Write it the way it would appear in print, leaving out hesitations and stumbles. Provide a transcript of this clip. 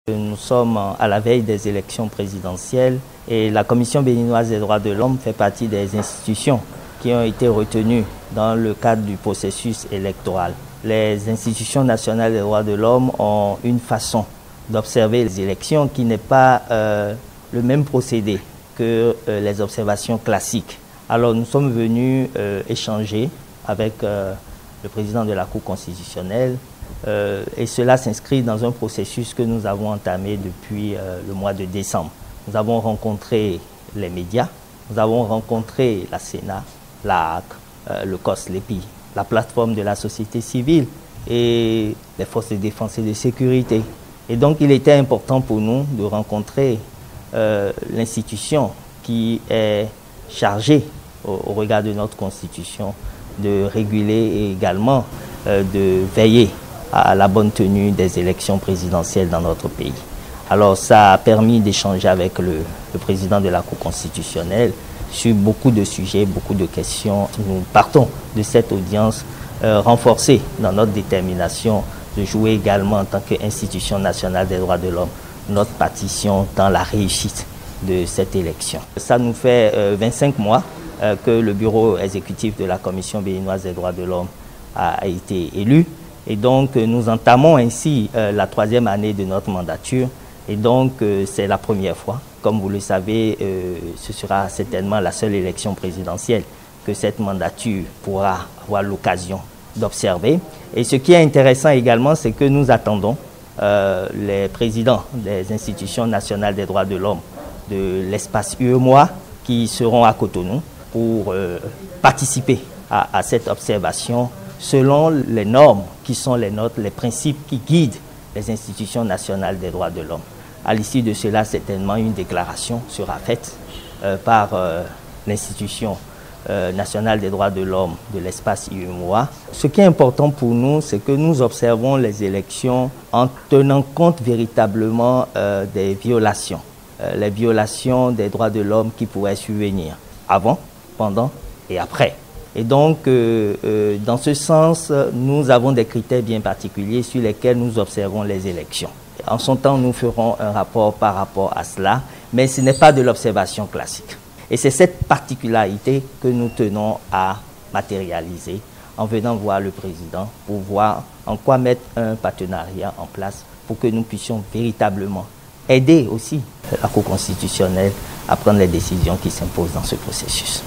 Nous sommes à la veille des élections présidentielles et la Commission béninoise des droits de l'homme fait partie des institutions qui ont été retenues dans le cadre du processus électoral. Les institutions nationales des droits de l'homme ont une façon d'observer les élections qui n'est pas le même procédé que les observations classiques. Alors nous sommes venus échanger avec le président de la Cour constitutionnelle et cela s'inscrit dans un processus que nous avons entamé depuis le mois de décembre. Nous avons rencontré les médias, nous avons rencontré la Sénat, la HAC, le COS, l'EPI, la plateforme de la société civile et les forces de défense et de sécurité. Et donc il était important pour nous de rencontrer l'institution qui est chargée, au regard de notre Constitution, de réguler et également de veiller à la bonne tenue des élections présidentielles dans notre pays. Alors ça a permis d'échanger avec le président de la Cour constitutionnelle sur beaucoup de sujets, beaucoup de questions. Nous partons de cette audience renforcée dans notre détermination de jouer également en tant qu'institution nationale des droits de l'homme notre partition dans la réussite de cette élection. Ça nous fait 25 mois que le bureau exécutif de la Commission béninoise des droits de l'homme a été élu. Et donc nous entamons ainsi la 3e année de notre mandature. Et donc c'est la première fois. Comme vous le savez, ce sera certainement la seule élection présidentielle que cette mandature pourra avoir l'occasion d'observer. Et ce qui est intéressant également, c'est que nous attendons les présidents des institutions nationales des droits de l'homme de l'espace UEMOA qui seront à Cotonou pour participer à cette observation selon les normes qui sont les nôtres, les principes qui guident les institutions nationales des droits de l'homme. À l'issue de cela, certainement une déclaration sera faite par l'institution nationale des droits de l'homme de l'espace UEMOA. Ce qui est important pour nous, c'est que nous observons les élections en tenant compte véritablement des violations, les violations des droits de l'homme qui pourraient survenir avant, pendant et après. Et donc, dans ce sens, nous avons des critères bien particuliers sur lesquels nous observons les élections. En son temps, nous ferons un rapport par rapport à cela, mais ce n'est pas de l'observation classique. Et c'est cette particularité que nous tenons à matérialiser en venant voir le président pour voir en quoi mettre un partenariat en place pour que nous puissions véritablement aider aussi la Cour constitutionnelle à prendre les décisions qui s'imposent dans ce processus.